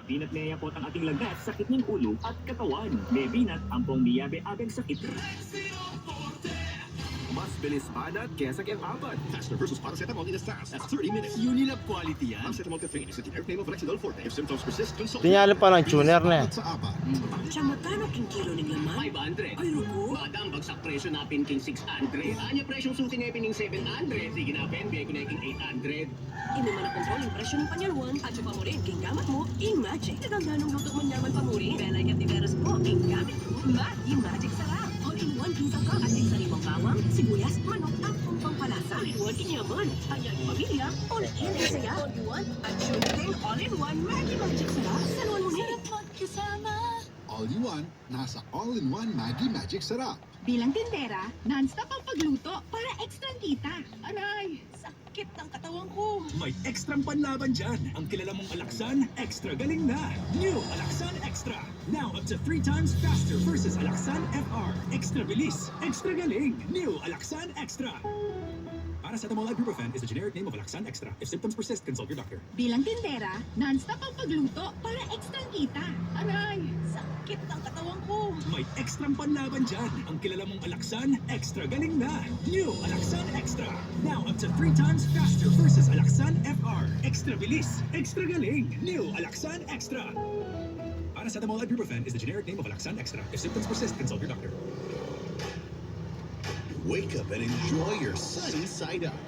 Binat Neyapot ang ating lagat, sakit ng ulo at katawan. May binat, ampong biyabe-abeng sakit. Mas bilis banat kesa Ken-Apat. Faster versus paracetamol in as fast as 30 minutes. Unilab quality yan. Paracetamol caffeine is the generic name of Rexidol Forte. If symptoms persist, consult. Tinyalo pa ng tuner na eh. Sa APA. Siya magkano king kilo ng laman? 500. Ay, ruko. Madam, bagsak presyo napin king 600. Anya presyong suki na pining 700. Sige na, Ben, bigay ko na king 800. Imo man kontrol yung presyo ng panyalwan at yung pamurin. King gamit mo, ing magic. Nagangganong luto man yaman pamurin. Belay at tiberos mo, king gamit mo, Maggi Magic Sarap. All-in-one king sangka at king sariwang bawang, sibuyas, manok at tumpang palasa. All-in-one king yaman. Ayan pamilya, all-in ang saya. All-in-one at syuting all-in-one Maggi Magic Sarap. Saluan mo ni. Magkasama. All-in-one, nasa all-in-one Maggi Magic Sarap. Bilang tindera, non-stop ang pagluto para extra kita. Aray, sakit ng katawan ko. May ekstrang panlaban dyan. Ang kilala mong Alaxan, extra galing na. New Alaxan Extra. Now up to 3 times faster versus Alaxan FR. Extra bilis, extra galing. New Alaxan Extra. Paracetamol ibuprofen is the generic name of Alaxan Extra. If symptoms persist, consult your doctor. Bilang tindera, non-stop ang pagluto para extra kita. Aray, sakit ng katawan ko. May ekstrang panlaban dyan. Ang kilala mong Alaxan, extra galing na. New Alaxan Extra. Now up to 3 times faster versus Alaxan FR. Extra bilis, extra galing. New Alaxan Extra. Paracetamol ibuprofen is the generic name of Alaxan Extra. If symptoms persist, consult your doctor. Wake up and enjoy your sunny side up.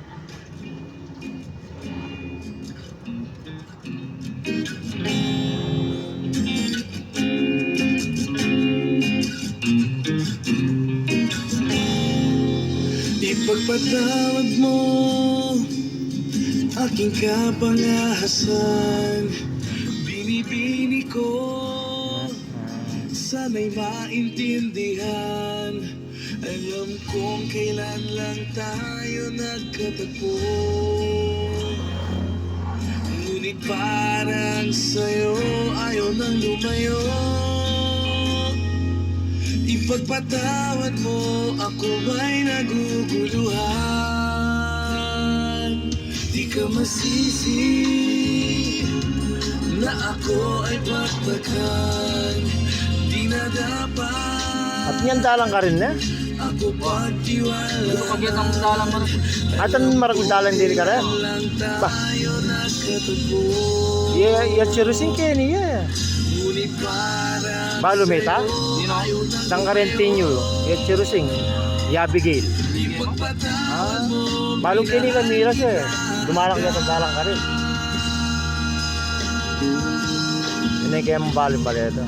Ipagpatawad mo aking kapangahasan. Binibini ko, sana'y maintindihan. Alam kong kailan lang tayo nagkatagpo. Ngunit parang sa'yo ayaw nang lumayo. Ipagpatawad mo, ako may naguguluhan. Di ka masisi na ako ay bakbakan. Di na dapat At yan dalang ka rin na. ako pagtiwala. At ang maragdalan din ka rin. Bah, Tayo nagkatagpo. iya chirusing kayo niya. Ngunit parang Balumeta? Sang karentinyo. Iya chirusing. Yabigil. ipagpatawad mo. Balong kini ka mira siya. Dumalang ka dalang ka rin. Yun ay kaya mong balong pala ito.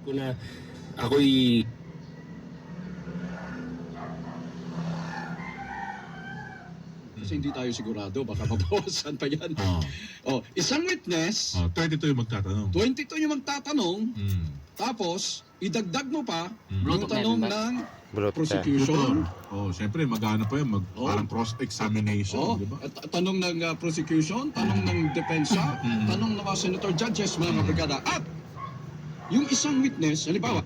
Na ako'y kasi hindi tayo sigurado, baka mabawasan pa yan. Isang witness, 22 yung magtatanong. 22 yung magtatanong, tapos idagdag mo pa yung tanong ng prosecution. Siyempre mag-ano pa yun, parang cross-examination, di ba? Tanong ng prosecution, tanong ng depensa, tanong ng mga senator judges, mga brigada. At yung isang witness, halimbawa,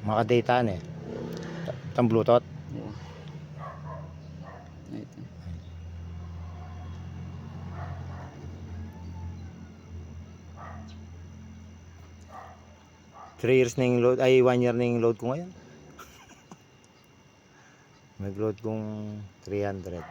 Makadata na eh. Itang Bluetooth. Three years na yung load, ay 1 year na yung load ko ngayon. Nag-load kong 300.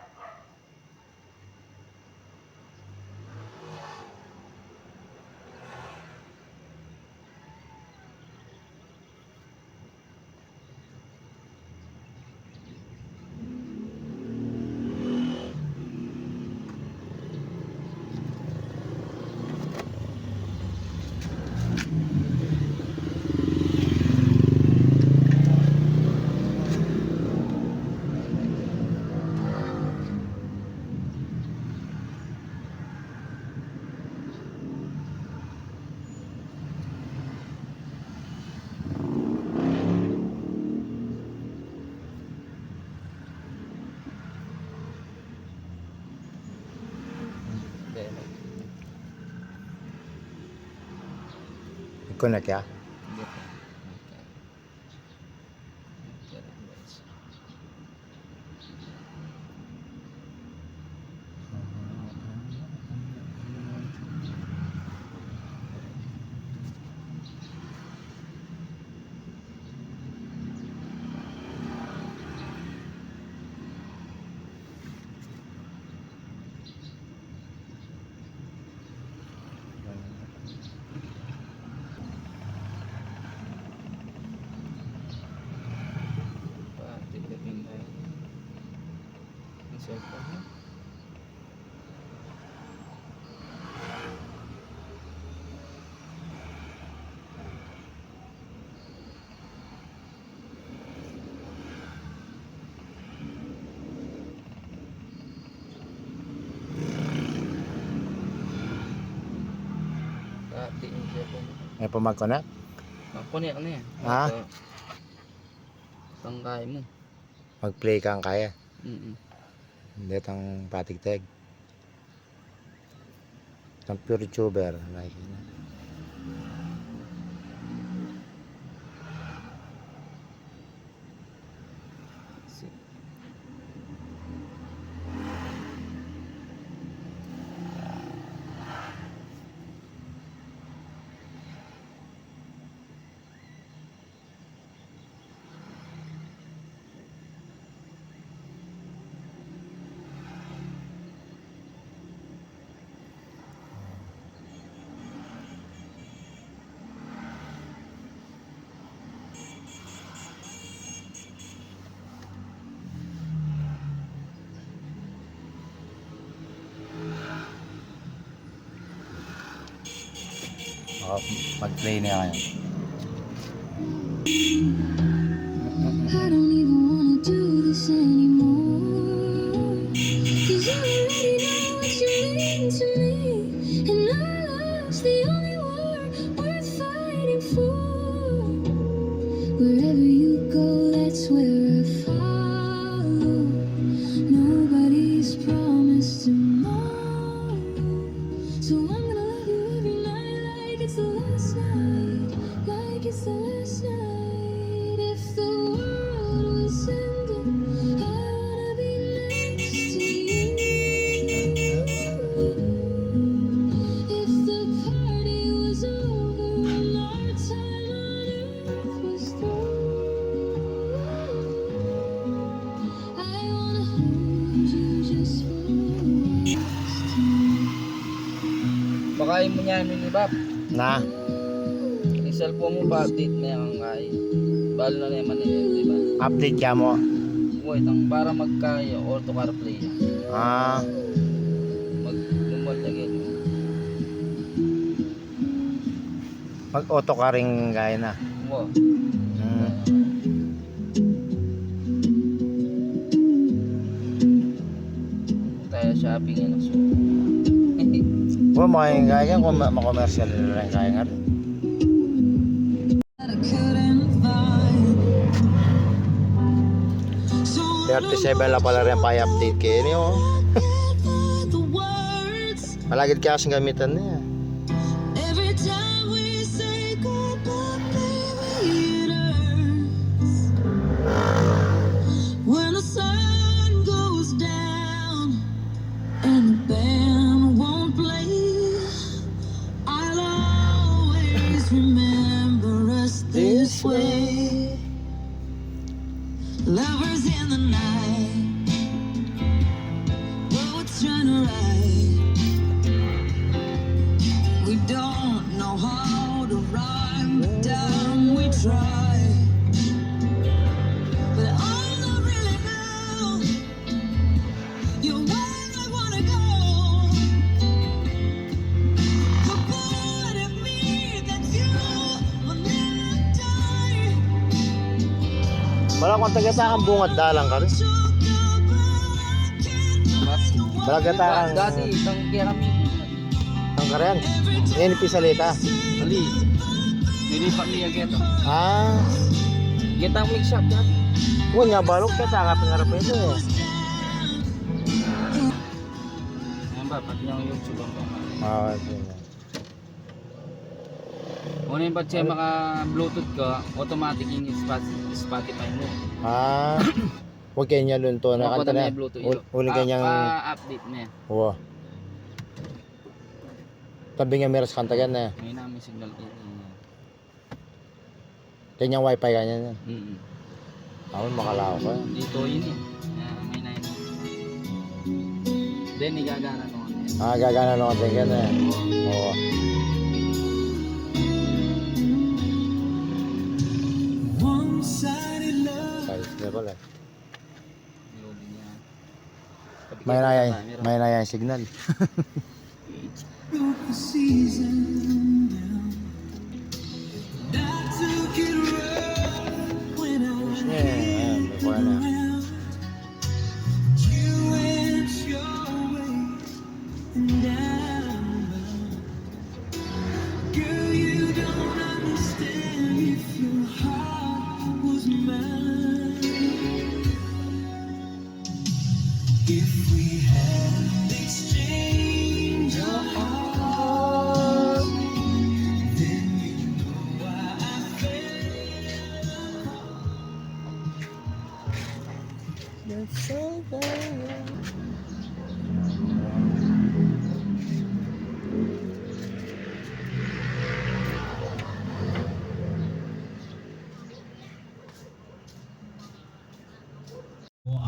Mag-connect ya. Hindi po. Tignan tayo. Ang cellphone mo. Dati yung cellphone mo. May pa mag-connect. Makunik na yan. Ha? Tangkay mo. Mag-play kang kaya. Hindi tang patigteg. Tang pure tuber. Like, mag-play niya ngayon. I don't even wanna do this anymore. 'Cause you already know what you mean to me. And our love's the only war worth fighting for. Wherever you go, that's where I follow. Nobody's promised tomorrow. So I'm gonna love you every night like it's the last night. Like it's the last night. If the world was ending, I wanna be next to you. If the party was over and our time on earth was through, I wanna hold you just for a last time. Pakain mo niya minibab. Na? Yung cellphone mo pa update na yung kay. Balo na naman niya, di ba? Update ka mo. Wait, ang para magkaya auto CarPlay. Ah, Mag-lumod again. mag-auto ka rin gaya na. Wow. Tayo shopping yan. Kung mga gaya kung ma-commercial na rin kaya nga rin. 37 lang pala rin pa i-update kayo niyo. Palagid kaya kasing gamitan niya. Every time we say goodbye, baby, it hurts. When the sun goes down and the band won't play, I'll always remember us this way. Lovers in the night, boats trying to ride. We don't know how to rhyme, but damn, we try. But all I really know, you're where I wanna go. The part of me that you will never die. Wala kung taga-takang bungad dalang ka rin. Taga-takang Dati, itang kirami. ang karen. Yan yung pisalita. Ali. Nilipat niya geto. Ah, Getang mix up na. huwag nga balok ka taka pingarap ito eh. Ayan ba, pati yung YouTube ang Ah, okay. Una yung siya maka-bluetooth ko, automatic yung Spotify mo. Ah. Huwag kanya lunto na Ako kanta na. yung bluetooth Uli kanyang... pa-update na yan. Oo. Tabi nga meron sa kanta ka na. May namin signal dito. Kanyang wifi ganyan yan. Ako makalaw ka. Dito yun eh. May 9. Then igagana nung ano yan. Ah, gagana nung kanta ka na. Oo. Ayos na pala. Nilogin niya. May na yan signal. Ayos na yan. Ayan, may kuha na.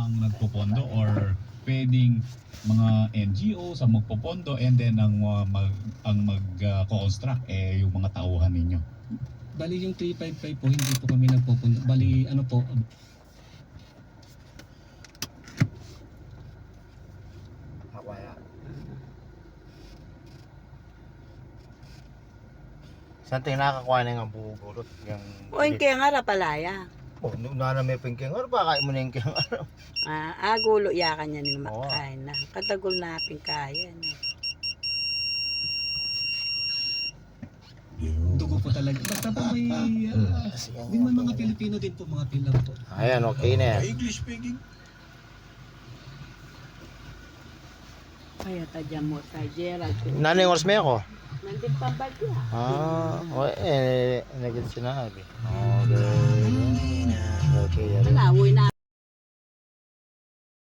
Ang nagpopondo or pwedeng mga NGO sa magpopondo and then ang mag-construct yung mga tauhan ninyo. Bali yung 355 po, hindi po kami nagpupunta. Bali ano po, Saan tayo nakakakuha na yung bugurot? O yung kaya nga rapalaya. Oh, na may pingking or baka mo na yung kaya Gulo yakan niya nila Oo. makain na. Katagol na pingkaya. dugo po talaga. Basta po may, di man mga Pilipino din po, mga Pilaw po. Ayan, okay na yan. English speaking. Kaya tadyan mo sa Gerald. Nanay oras may ako? Nandito pa ba diya? Naging sinabi. Okay. Okay. Wala, uwi na.